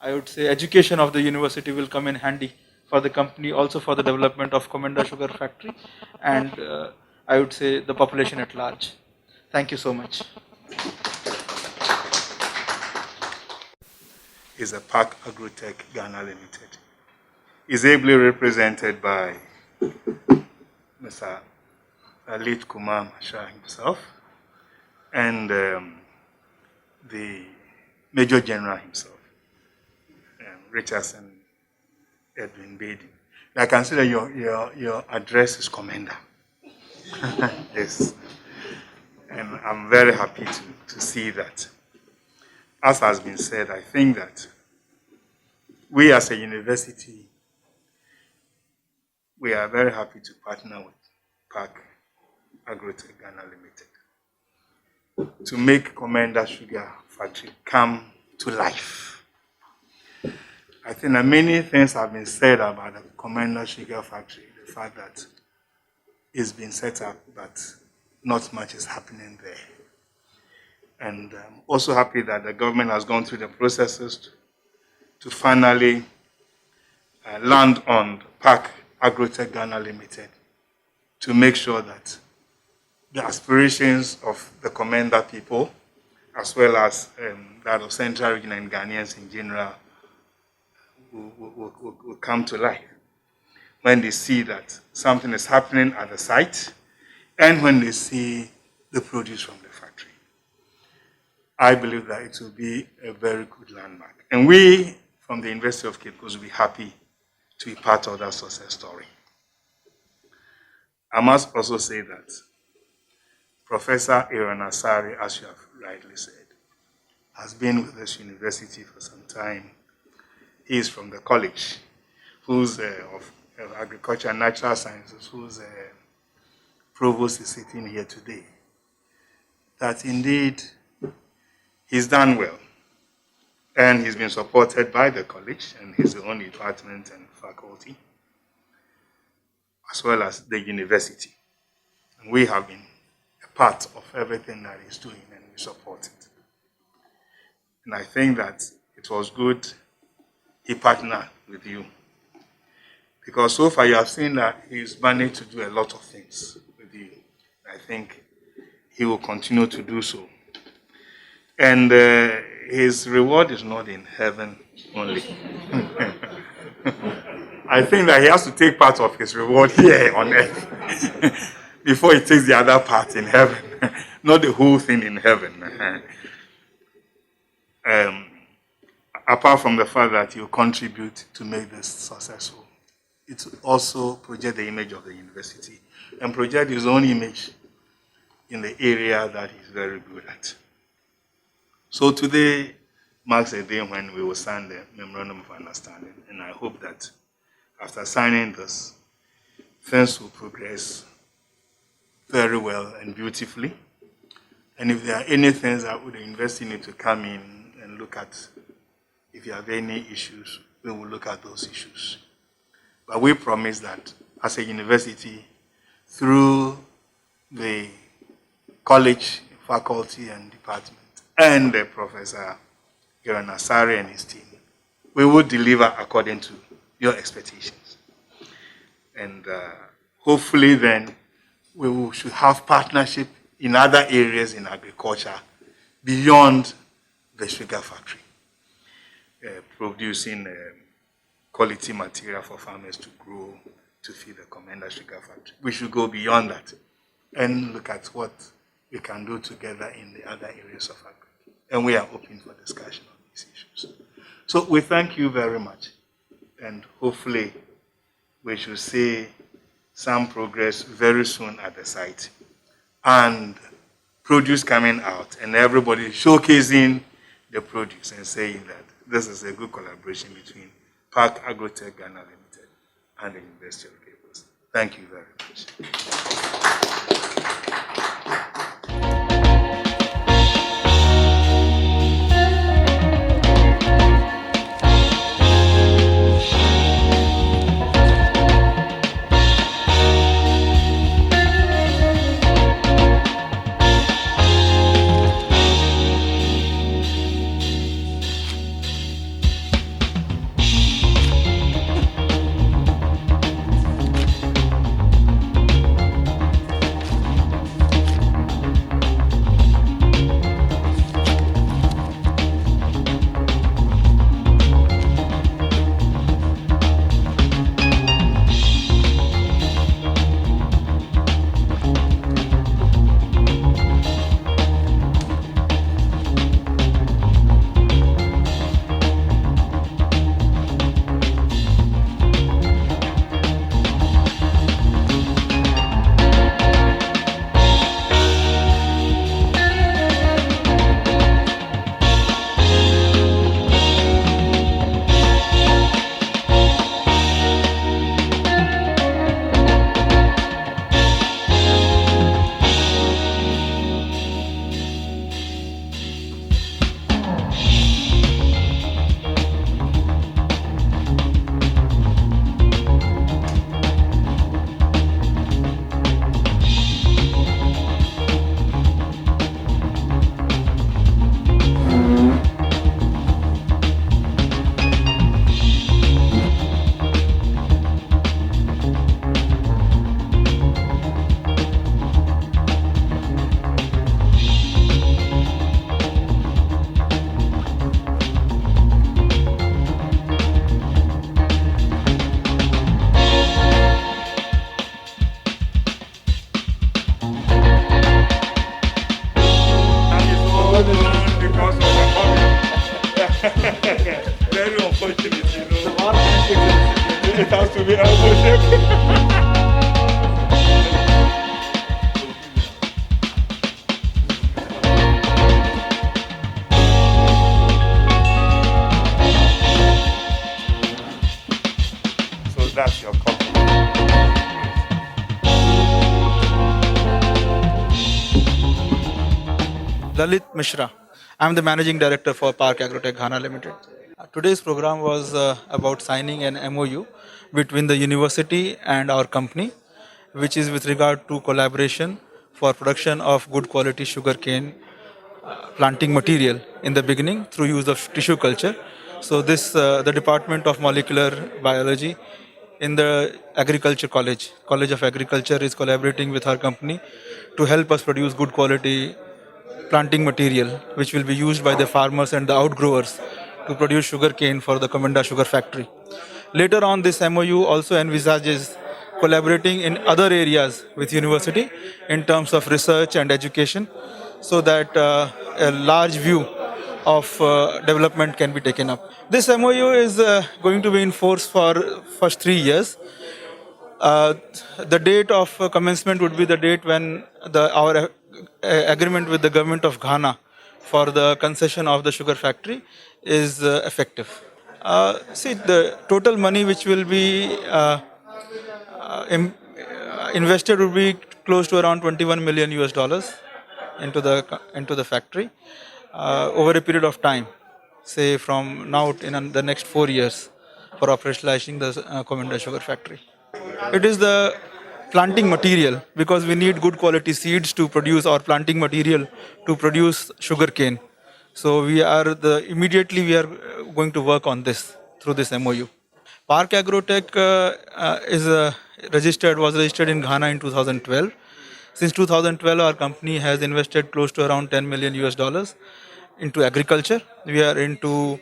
I would say education of the university will come in handy for the company, also for the development of Komenda Sugar Factory, and I would say the population at large. Thank you so much. Is a Park Agrotech Ghana Limited. Is ably represented by Mr. Alit Kumar Masha himself and the Major General himself, Richardson Edwin Beatty. I consider your address is Komenda. Yes. And I'm very happy to see that. As has been said, I think that we as a university, we are very happy to partner with Park Agrotech Ghana Limited to make Komenda Sugar Factory come to life. I think that many things have been said about the Komenda Sugar Factory, the fact that it's been set up, but not much is happening there. And I'm also happy that the government has gone through the processes to finally land on Park Agrotech Ghana Limited to make sure that the aspirations of the Komenda people, as well as that of Central Region and Ghanaians in general, will come to life when they see that something is happening at the site and when they see the produce from the factory. I believe that it will be a very good landmark. And we, from the University of Cape Coast, will be happy to be part of that success story. I must also say that Professor Aaron Asari, as you have rightly said, has been with this university for some time. He is from the college, who's of Agriculture and Natural Sciences, whose provost is sitting here today. That indeed he's done well. And he's been supported by the college and his own department and faculty, as well as the university. And we have been a part of everything that he's doing and we support it. And I think that it was good he partnered with you. Because so far you have seen that he's managed to do a lot of things with you. I think he will continue to do so. And his reward is not in heaven only. I think that he has to take part of his reward here on earth before he takes the other part in heaven, not the whole thing in heaven. Apart from the fact that you contribute to make this successful, it also project the image of the university and project his own image in the area that he's very good at. So today marks a day when we will sign the memorandum of understanding, and I hope that after signing this, things will progress very well and beautifully. And if there are any things that the university need to come in and look at, if you have any issues, we will look at those issues. But we promise that as a university, through the college, faculty, and department, and Professor Aaron Asari and his team, we will deliver according to your expectations. And hopefully then, should have partnership in other areas in agriculture beyond the sugar factory, producing quality material for farmers to grow to feed the Komenda Sugar Factory. We should go beyond that and look at what we can do together in the other areas of agriculture. And we are open for discussion on these issues. So we thank you very much. And hopefully we should see some progress very soon at the site. And produce coming out and everybody showcasing the produce and saying that this is a good collaboration between Park Agrotech Ghana Limited and the University of Cape Coast. Thank you very much. Very unfortunate, It has to be elbow shake. So that's your compliment. Lalit Mishra. I'm the managing director for Park Agrotech Ghana Limited. Today's program was about signing an MOU between the university and our company, which is with regard to collaboration for production of good quality sugarcane planting material in the beginning through use of tissue culture. So this the Department of Molecular Biology in the Agriculture College of Agriculture is collaborating with our company to help us produce good quality planting material which will be used by the farmers and the outgrowers to produce sugarcane for the Komenda sugar factory. Later on, this MOU also envisages collaborating in other areas with university in terms of research and education so that a large view of development can be taken up. This MOU is going to be in force for first 3 years. Uh, the date of commencement would be the date when our agreement with the government of Ghana for the concession of the sugar factory is effective. See, the total money which will be invested would be close to around 21 million US dollars into the factory over a period of time, say from now in the next 4 years for operationalizing the Komenda sugar factory. It is the planting material because we need good quality seeds to produce our planting material to produce sugarcane. So immediately we are going to work on this through this MOU. Park Agrotech was registered in Ghana in 2012. Since 2012, our company has invested close to around 10 million US dollars into agriculture. We are into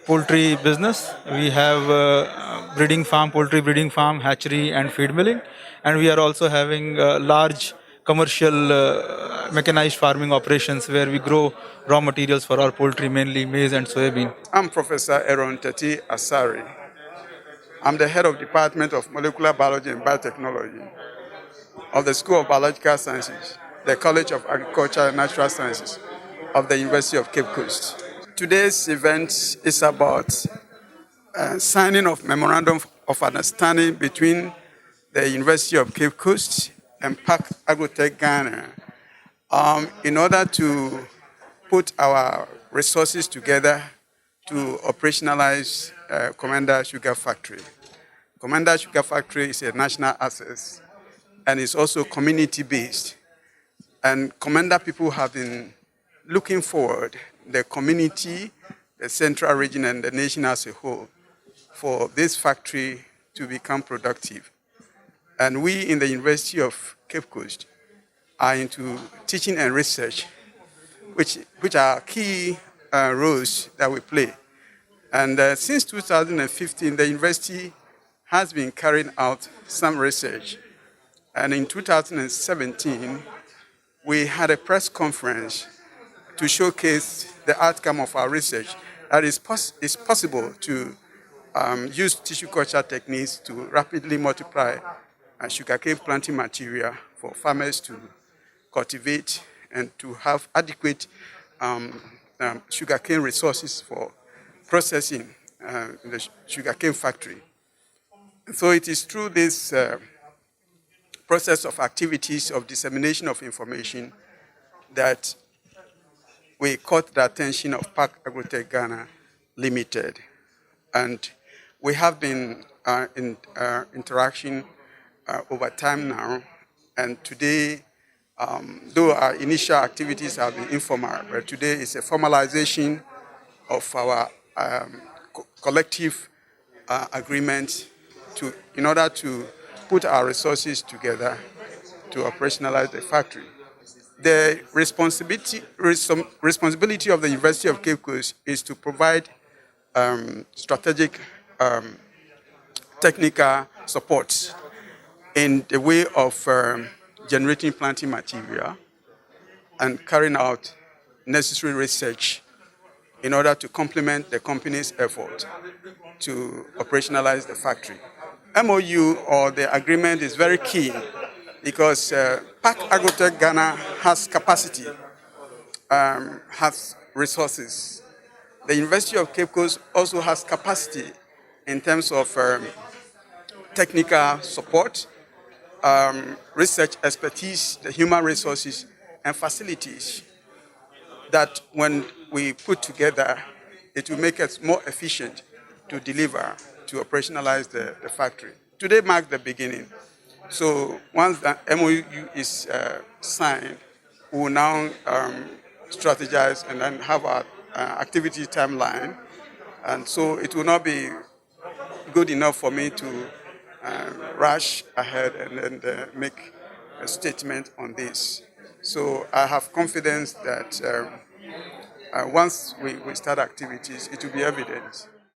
poultry business. We have breeding farm, poultry breeding farm, hatchery, and feed milling, and we are also having large commercial mechanized farming operations where we grow raw materials for our poultry, mainly maize and soybean. I'm Professor Aaron Teti Asari. I'm the head of Department of Molecular Biology and Biotechnology of the School of Biological Sciences, the College of Agriculture and Natural Sciences of the University of Cape Coast. Today's event is about signing of memorandum of understanding between the University of Cape Coast and Park Agrotech Ghana in order to put our resources together to operationalize Komenda Sugar Factory. Komenda Sugar Factory is a national asset and it's also community-based. And Komenda people have been looking forward, the community, the central region, and the nation as a whole, for this factory to become productive. And we in the University of Cape Coast are into teaching and research, which are key roles that we play. And since 2015, the university has been carrying out some research. And in 2017, we had a press conference to showcase the outcome of our research that it's possible to use tissue culture techniques to rapidly multiply sugarcane planting material for farmers to cultivate and to have adequate sugarcane resources for processing in the sugarcane factory. So it is through this process of activities of dissemination of information that we caught the attention of Park Agrotech Ghana Limited. And we have been in interaction over time now. And today, though our initial activities have been informal, but today is a formalization of our collective agreement in order to put our resources together to operationalize the factory. The responsibility of the University of Cape Coast is to provide strategic technical support in the way of generating planting material and carrying out necessary research in order to complement the company's effort to operationalize the factory. MOU, or the agreement, is very key because Park Agrotech Ghana has capacity, has resources. The University of Cape Coast also has capacity in terms of technical support, research expertise, the human resources, and facilities that when we put together, it will make us more efficient to deliver, to operationalize the factory. Today marks the beginning. So once the MOU is signed, we will now strategize and then have our activity timeline. And so it will not be good enough for me to rush ahead and then make a statement on this. So I have confidence that once we start activities, it will be evident